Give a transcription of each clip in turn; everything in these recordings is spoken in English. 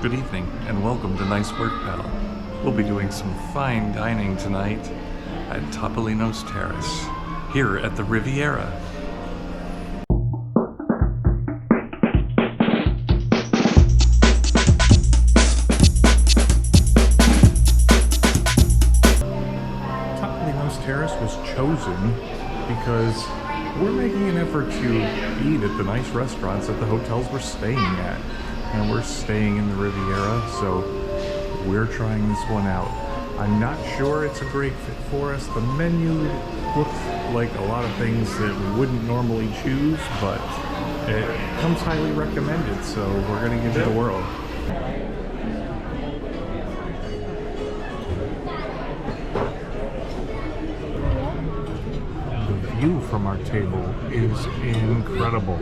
Good evening and welcome to Nice Work Pal. We'll be doing some fine dining tonight at Topolino's Terrace, here at the Riviera. Topolino's Terrace was chosen because we're making an effort to eat at the nice restaurants at the hotels we're staying at. And we're staying in the Riviera, so we're trying this one out. I'm not sure it's a great fit for us. The menu looks like a lot of things that we wouldn't normally choose, but it comes highly recommended, so we're gonna give it a whirl. The view from our table is incredible.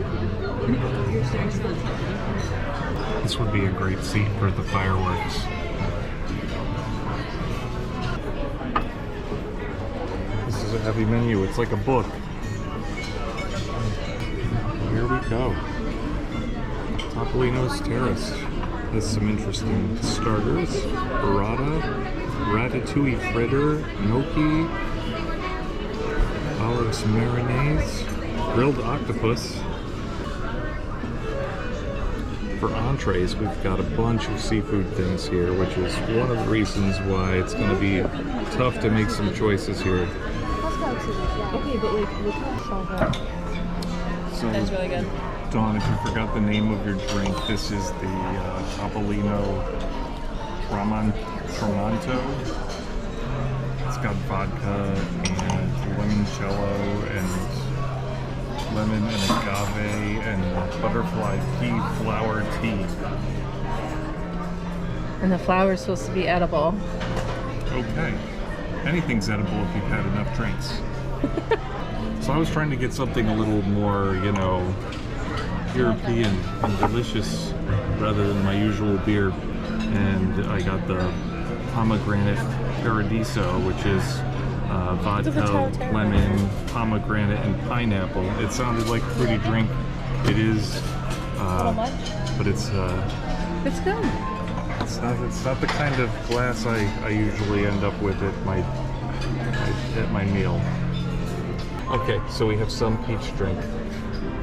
This would be a great seat for the fireworks. This is a heavy menu. It's like a book. Here we go. Topolino's Terrace has some interesting starters. Burrata, ratatouille fritter, gnocchi, olives mayonnaise, grilled octopus. For entrees, we've got a bunch of seafood things here, which is one of the reasons why it's going to be tough to make some choices here. Okay, but look how So, that's really good. Dawn, if you forgot the name of your drink, this is the Topolino Tramonto. It's got vodka and limoncello and lemon and agave and butterfly pea flower tea. And the flour is supposed to be edible. Okay. Anything's edible if you've had enough drinks. So I was trying to get something a little more, you know, European and delicious rather than my usual beer. And I got the pomegranate paradiso, which is vodka, lemon, pomegranate, and pineapple. It sounded like a fruity drink. It is, but it's good. It's not the kind of glass I usually end up with at my meal. Okay, so we have some peach drink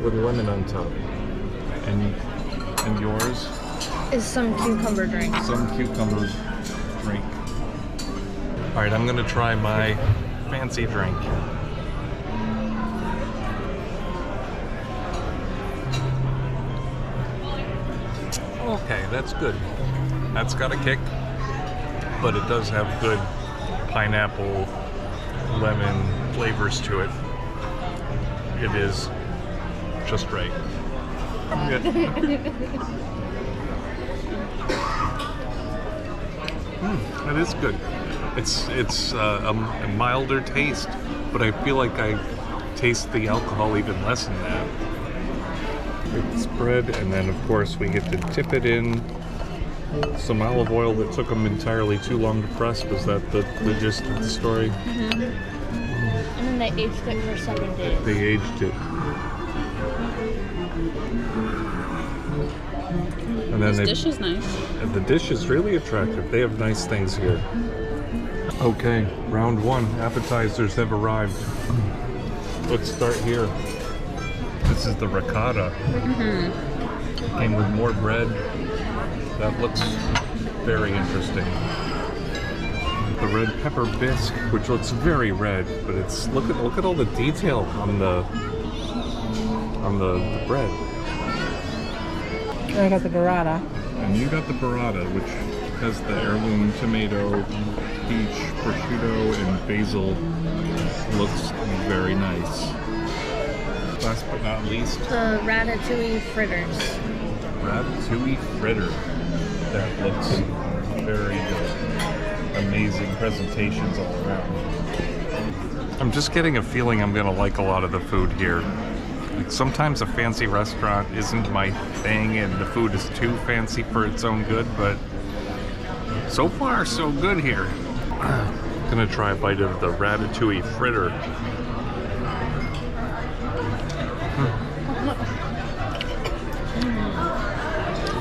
with lemon on top, and yours Is some cucumber drink. some cucumber drink. All right, I'm gonna try my fancy drink. Okay, that's good. That's got a kick, but it does have good pineapple, lemon flavors to it. It is just right. That is good. It's a milder taste, but I feel like I taste the alcohol even less than that. It's bread, and then of course we get to dip it in some olive oil that took them entirely too long to press. Was that the gist of the story? Mm-hmm. And then they aged it for 7 days. They aged it. And then This dish is nice. And the dish is really attractive. They have nice things here. Okay, round one. Appetizers have arrived. Let's start here. This is the ricotta. Mm-hmm. Came with more bread. That looks very interesting. The red pepper bisque, which looks very red, but it's look at all the detail on the bread. I got the burrata. And you got the burrata, which has the heirloom tomato, peach, prosciutto, and basil. Looks very nice. Last but not least, The ratatouille fritters. ratatouille fritter. That looks very good. Amazing presentations all around. I'm just getting a feeling I'm gonna like a lot of the food here. Like sometimes a fancy restaurant isn't my thing and the food is too fancy for its own good, but so far so good here. I'm gonna try a bite of the ratatouille fritter.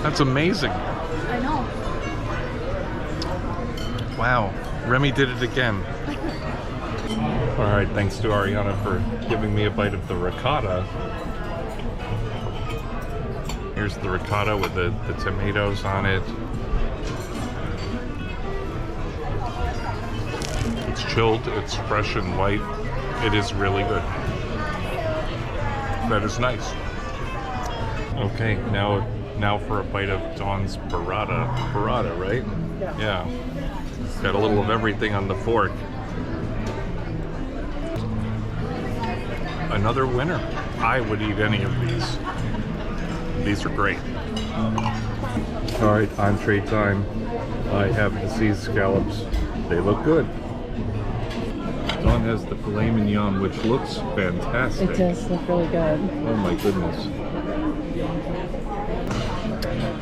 That's amazing. I know. Wow, Remy did it again. All right, thanks to Ariana for giving me a bite of the ricotta. Here's the ricotta with the tomatoes on it. It's chilled, it's fresh and light. It is really good. That is nice. Okay, now for a bite of Dawn's burrata. Burrata, right? Yeah. Got a little of everything on the fork. Another winner. I would eat any of these. These are great. All right, entree time. I have the sea scallops. They look good. Dawn has the filet mignon, which looks fantastic. It does look really good. Oh my goodness.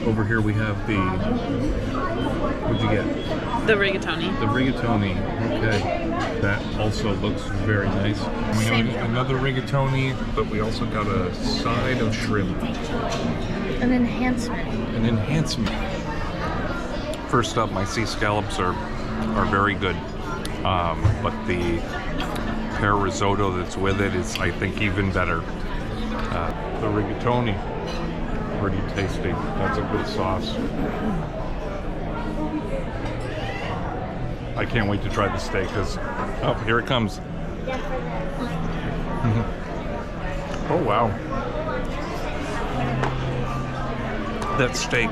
Over here we have the, what'd you get? The rigatoni. The rigatoni, okay. That also looks very nice. We got another rigatoni, but we also got a side of shrimp. An enhancement. An enhancement. First up, my sea scallops are very good. But the pear risotto that's with it is, I think, even better. The rigatoni, pretty tasty. That's a good sauce. I can't wait to try the steak because, oh, here it comes. Oh, wow. That steak.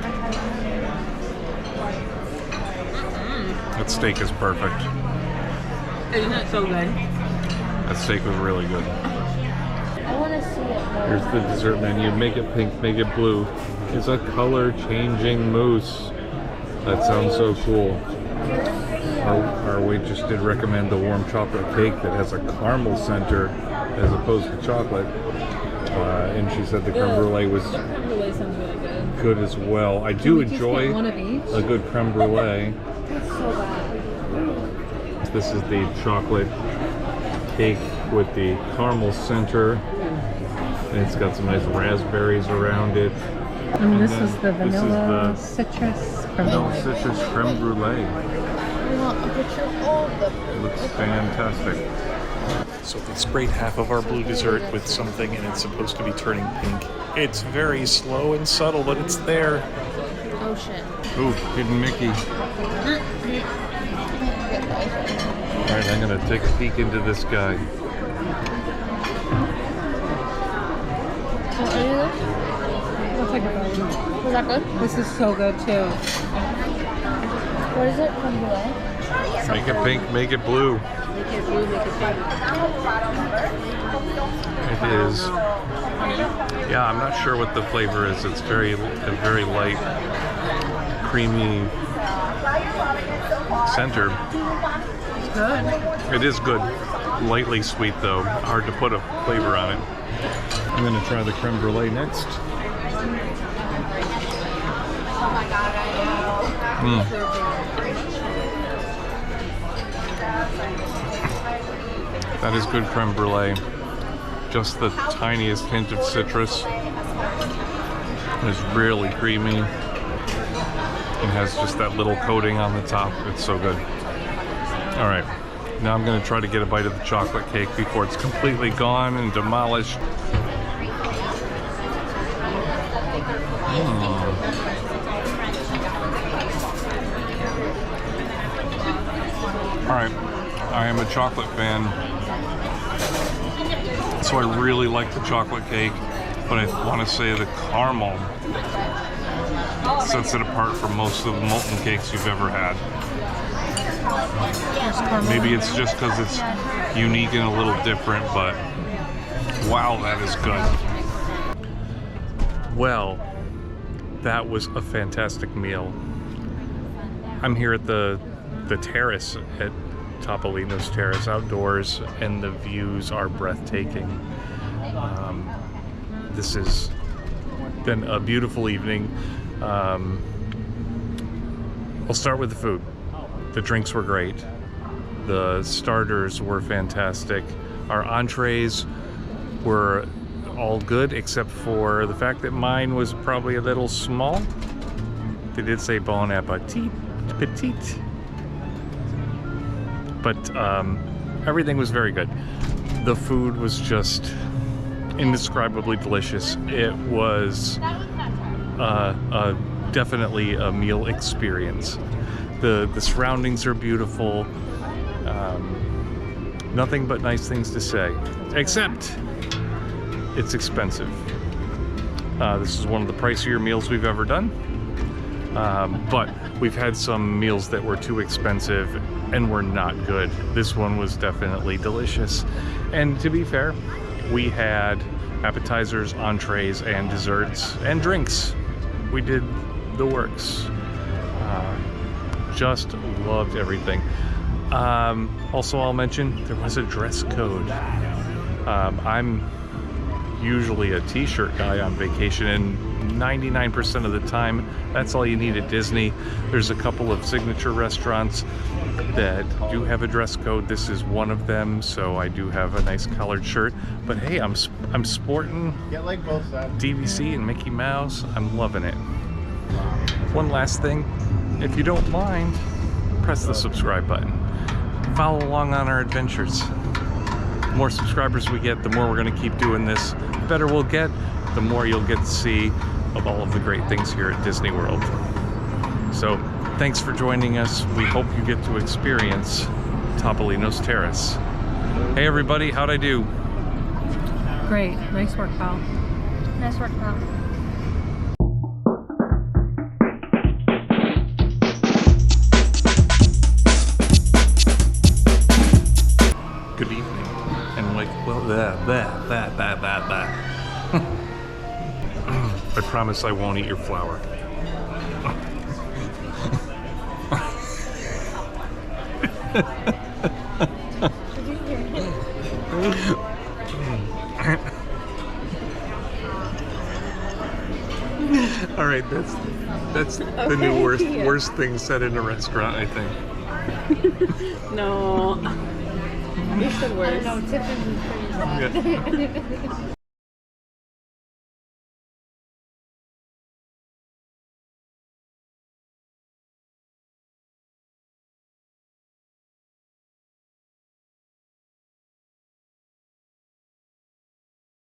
That steak is perfect. Isn't it so good? That steak was really good. I want to see it more. Here's the dessert menu. Make it pink, make it blue. It's a color-changing mousse. That sounds so cool. Our waitress did recommend the warm chocolate cake that has a caramel center as opposed to chocolate. And she said the creme brulee was Creme brulee sounds really good. good as well. I do enjoy one of each? a good creme brulee. That's so bad. This is the chocolate cake with the caramel center. And it's got some nice raspberries around it. And this then is the vanilla this is citrus creme the brulee. citrus creme brulee. I want a picture of all of them. It looks fantastic. So they sprayed half of our blue dessert with something and it's supposed to be turning pink. It's very slow and subtle, but it's there. Oh shit. Ooh, hidden Mickey. Alright, I'm gonna take a peek into this guy. Want any of this? I'll take a bite. Was that good? This is so good too. What is it? Creme brulee? Make it pink, make it blue. Make it blue, make it pink. It is. Yeah, I'm not sure what the flavor is. It's very light, creamy center. It's good. It is good. Lightly sweet though. Hard to put a flavor on it. I'm gonna try the creme brulee next. That is good creme brulee. Just the tiniest hint of citrus. It's really creamy. It has just that little coating on the top. It's so good. All right, now I'm gonna try to get a bite of the chocolate cake before it's completely gone and demolished. All right, I am a chocolate fan, so I really like the chocolate cake, but I want to say the caramel sets it apart from most of the molten cakes you've ever had. Maybe it's just because it's unique and a little different, but wow, that is good. Well, that was a fantastic meal. I'm here at the Terrace at Topolino's Terrace outdoors, and the views are breathtaking. This has been a beautiful evening. I'll start with the food. The drinks were great. The starters were fantastic. Our entrees were all good, except for the fact that mine was probably a little small. They did say bon appetit, petite. But everything was very good. The food was just indescribably delicious. It was definitely a meal experience. The surroundings are beautiful. Nothing but nice things to say, except it's expensive. This is one of the pricier meals we've ever done, but we've had some meals that were too expensive and were not good. This one was definitely delicious. And to be fair, we had appetizers, entrees, and desserts, and drinks. We did the works. Just loved everything. Also, I'll mention there was a dress code. I'm usually a t-shirt guy on vacation, and 99% of the time that's all you need at Disney. There's a couple of signature restaurants that do have a dress code. This is one of them, so I do have a nice collared shirt. But hey, I'm sporting DVC and Mickey Mouse. I'm loving it. One last thing, if you don't mind, press the subscribe button. Follow along on our adventures. The more subscribers we get, the more we're going to keep doing this. The better we'll get, the more you'll get to see of all of the great things here at Disney World. So, thanks for joining us. We hope you get to experience Topolino's Terrace. Hey everybody, how'd I do? Great. Nice work, pal. Nice work, pal. Good evening, and I promise I won't eat your flour. All right, that's the new worst thing said in a restaurant, I think. No. You said worse. No, Tiffany's pretty bad. Yeah.